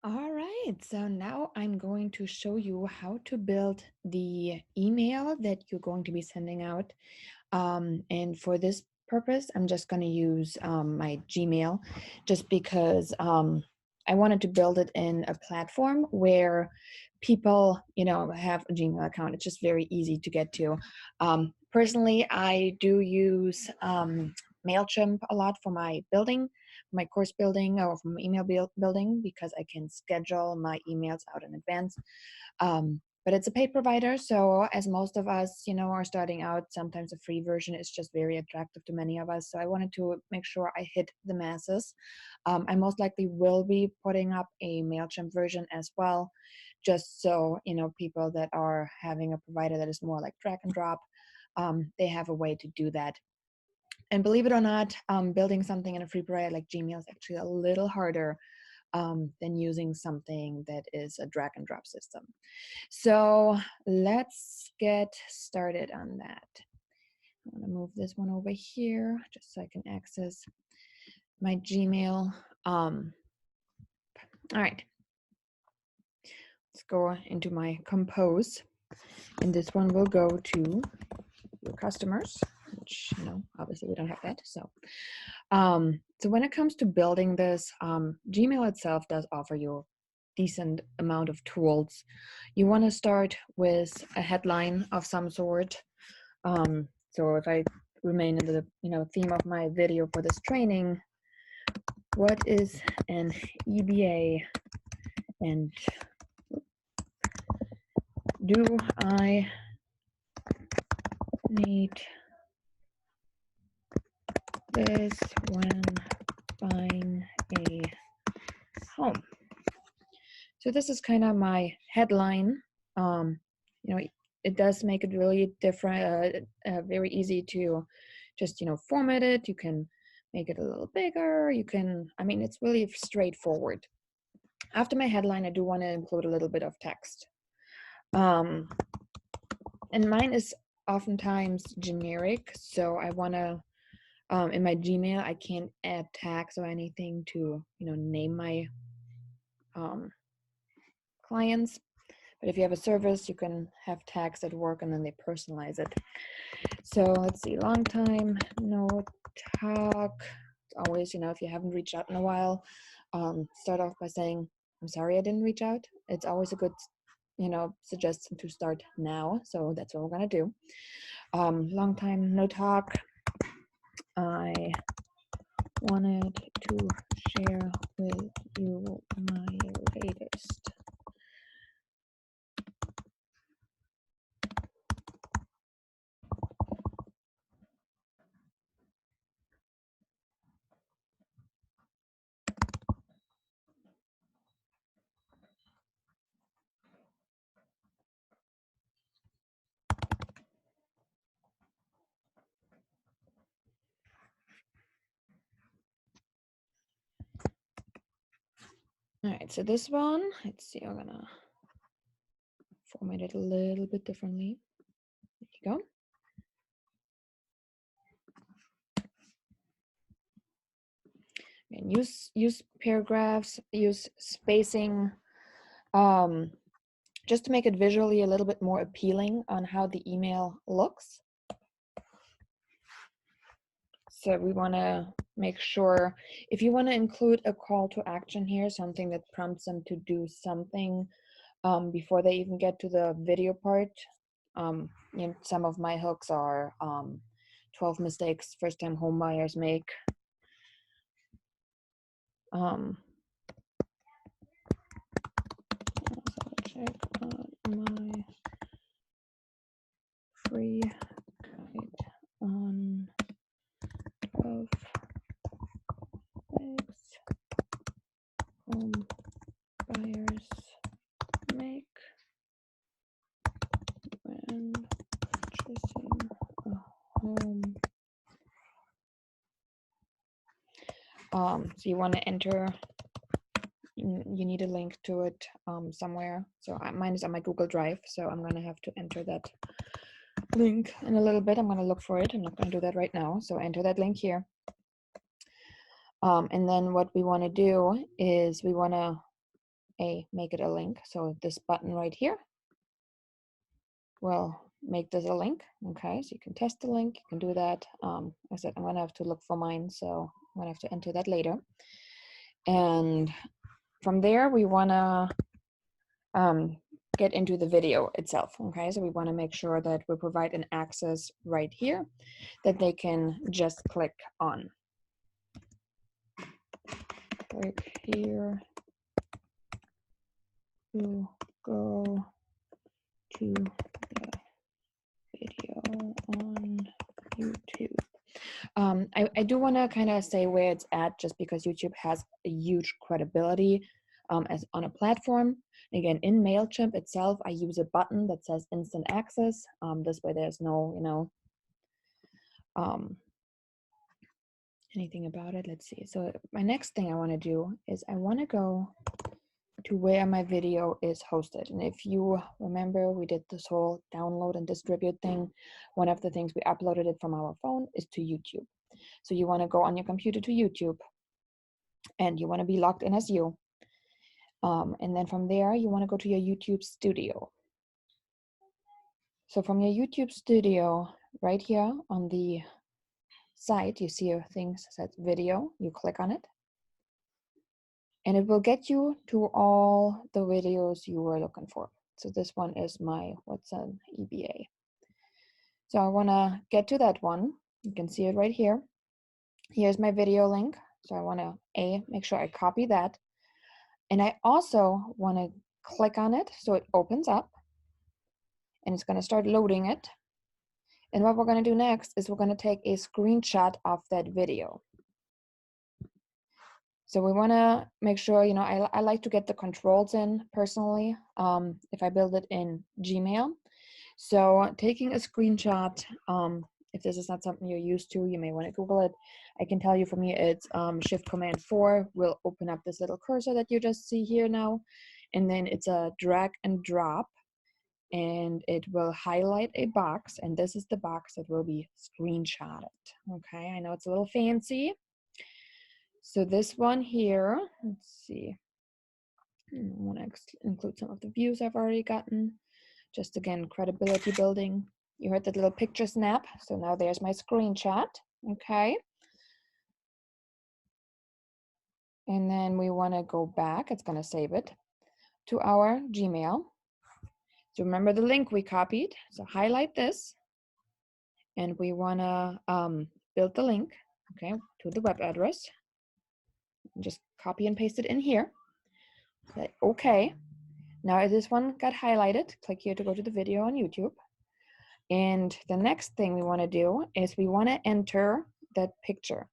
All right, so now I'm going to show you how to build the email that you're going to be sending out. And for this purpose, I'm just going to use my Gmail just because I wanted to build it in a platform where people, have a Gmail account. It's just very easy to get to. Personally, I do use MailChimp a lot for my course building or from email building because I can schedule my emails out in advance. But it's a paid provider, so as most of us, are starting out, sometimes a free version is just very attractive to many of us. So I wanted to make sure I hit the masses. I most likely will be putting up a MailChimp version as well, just so people that are having a provider that is more like drag and drop, they have a way to do that. And believe it or not, building something in a free provider like Gmail is actually a little harder than using something that is a drag and drop system. So let's get started on that. I'm going to move this one over here just so I can access my Gmail. All right, let's go into my compose. And this one will go to your customers, which, obviously we don't have that. So when it comes to building this, Gmail itself does offer you a decent amount of tools. You want to start with a headline of some sort. So if I remain in the theme of my video for this training, what is an EBA, and do I need this when buying a home? So this is kind of my headline. It does make it really different, very easy to just format it. You can make it a little bigger. It's really straightforward. After my headline, I do want to include a little bit of text. And mine is oftentimes generic, so I want to, in my Gmail, I can't add tags or anything to, name my clients. But if you have a service, you can have tags that work and then they personalize it. So let's see, long time, no talk. It's always, if you haven't reached out in a while, start off by saying, I'm sorry I didn't reach out. It's always a good, suggestion to start now. So that's what we're going to do. Long time, no talk. I wanted to share with you my latest. All right, so this one, let's see, I'm gonna format it a little bit differently. There you go. And use paragraphs, use spacing, just to make it visually a little bit more appealing on how the email looks. So we want to make sure, if you want to include a call to action here, something that prompts them to do something before they even get to the video part. Some of my hooks are 12 mistakes first-time home buyers make. Check my free guide on 12 mistakes home buyers make when purchasing a home. So you want to enter, you need a link to it somewhere. So mine is on my Google Drive, so I'm going to have to enter that link in a little bit. I'm going to look for it. I'm not going to do that right now. So enter that link here. And then what we want to do is we want to make it a link. So this button right here will make this a link. Okay, so you can test the link, you can do that. I said I'm gonna have to look for mine, so I'm gonna have to enter that later. And from there, we wanna get into the video itself. Okay, so we wanna make sure that we provide an access right here that they can just click on. Click here to go to the video on YouTube. I do want to kind of say where it's at, just because YouTube has a huge credibility as on a platform. Again, in MailChimp itself, I use a button that says instant access. This way there's no, anything about it. Let's see. So my next thing I want to do is I want to go to where my video is hosted. And if you remember, we did this whole download and distribute thing. One of the things we uploaded it from our phone is to YouTube. So you want to go on your computer to YouTube, and you want to be logged in as you. And then from there, you want to go to your YouTube studio. So from your YouTube studio, right here on the side, you see a thing that says video. You click on it, and it will get you to all the videos you were looking for. So this one is my What's an EBA. So I want to get to that one. You can see it right here. Here's my video link. So I want to make sure I copy that. And I also want to click on it so it opens up, and it's going to start loading it. And what we're going to do next is we're going to take a screenshot of that video. So we want to make sure, I like to get the controls in personally if I build it in Gmail. So taking a screenshot, if this is not something you're used to, you may want to Google it. I can tell you for me, it's Shift Command 4 will open up this little cursor that you just see here now. And then it's a drag and drop, and it will highlight a box. And this is the box that will be screenshotted. Okay, I know it's a little fancy. So this one here, let's see. I want to include some of the views I've already gotten. Just again, credibility building. You heard that little picture snap. So now there's my screenshot. Okay. And then we want to go back. It's going to save it to our Gmail. So remember the link we copied. So highlight this. And we want to build the link, okay, to the web address. Just copy and paste it in here. Say, okay. Now this one got highlighted. Click here to go to the video on YouTube. And the next thing we want to do is we want to enter that picture.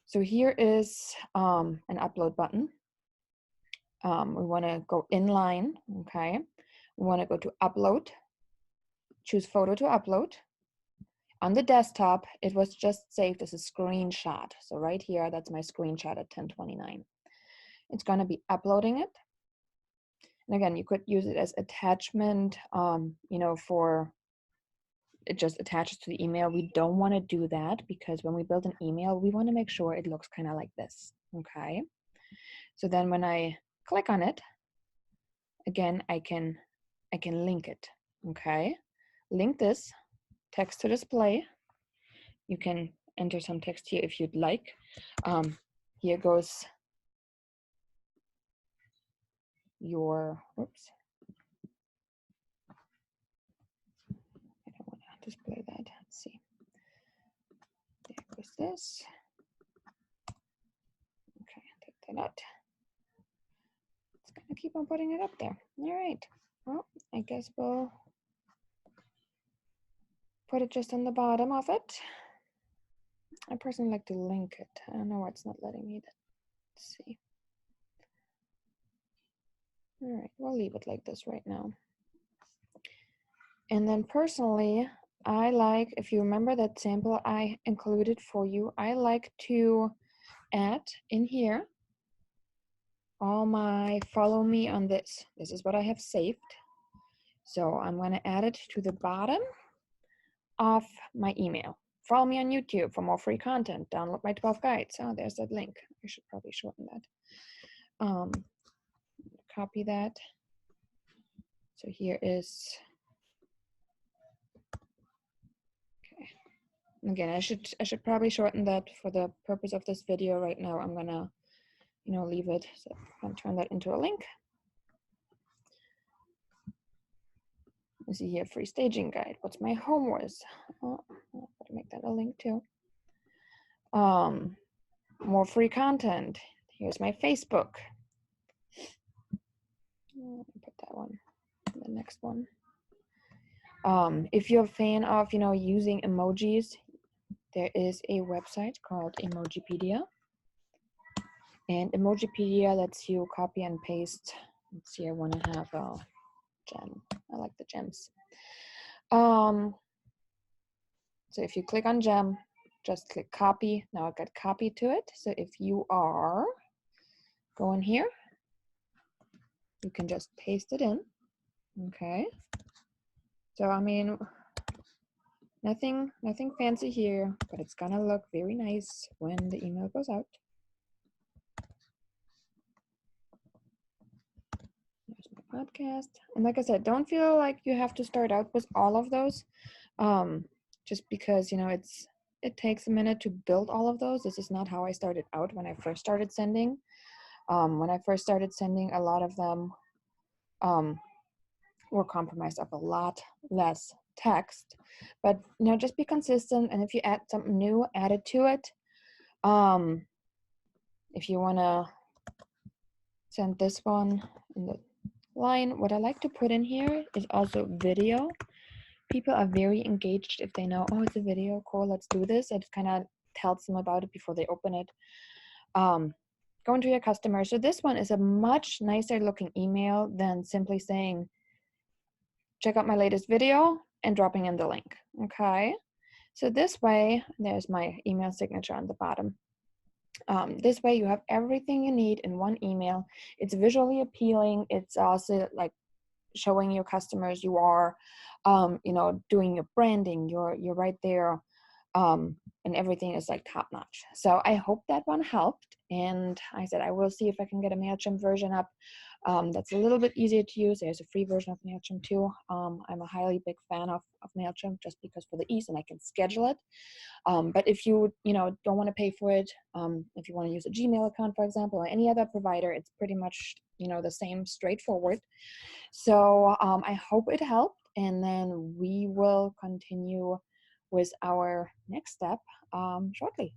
So here is an upload button. We want to go inline, okay? We want to go to upload, choose photo to upload. On the desktop, it was just saved as a screenshot. So right here, that's my screenshot at 1029. It's going to be uploading it. And again, you could use it as attachment, for it just attaches to the email. We don't want to do that because when we build an email, we want to make sure it looks kind of like this, okay? So then when I click on it, again, I can link it, okay? Link this text to display. You can enter some text here if you'd like. Here goes your, oops. I don't want to display that. Let's see. There goes this. Okay, take that out. It's gonna keep on putting it up there. All right. Well, I guess we'll put it just on the bottom of it. I personally like to link it. I don't know why it's not letting me. Let's see. All right, we'll leave it like this right now. And then personally, I like, if you remember that sample I included for you, I like to add in here all my follow me on this. This is what I have saved. So I'm going to add it to the bottom of my email. Follow me on YouTube for more free content. Download my 12 guides. Oh, there's that link. I should probably shorten that. copy that. So here is, okay. Again, I should probably shorten that for the purpose of this video. Right now, I'm gonna, leave it. So I'm gonna turn that into a link. You see here, free staging guide. What's my home was? Oh, I'll make that a link too. More free content. Here's my Facebook. Put that one, the next one. If you're a fan of, using emojis, there is a website called Emojipedia. And Emojipedia lets you copy and paste. Let's see, I want to have a gem. I like the gems. So if you click on gem, just click copy. Now I've got copy to it. So if you are going here, you can just paste it in. Okay. So I mean, nothing fancy here, but it's gonna look very nice when the email goes out. There's my podcast. And like I said, don't feel like you have to start out with all of those. Just because, it takes a minute to build all of those. This is not how I started out when I first started sending. When I first started sending, a lot of them were compromised of a lot less text. But just be consistent, and if you add something new, add it to it. If you want to send this one in the line, what I like to put in here is also video. People are very engaged if they know, oh, it's a video, cool, let's do this. It kind of tells them about it before they open it. Going to your customer. So this one is a much nicer looking email than simply saying, check out my latest video and dropping in the link. Okay. So this way, there's my email signature on the bottom. This way you have everything you need in one email. It's visually appealing. It's also like showing your customers you are, doing your branding. You're right there, and everything is like top notch. So I hope that one helped. And I said I will see if I can get a MailChimp version up. That's a little bit easier to use. There's a free version of MailChimp too. I'm a highly big fan of MailChimp just because for the ease, and I can schedule it. But if you don't want to pay for it, if you want to use a Gmail account, for example, or any other provider, it's pretty much the same, straightforward. So I hope it helped, and then we will continue with our next step shortly.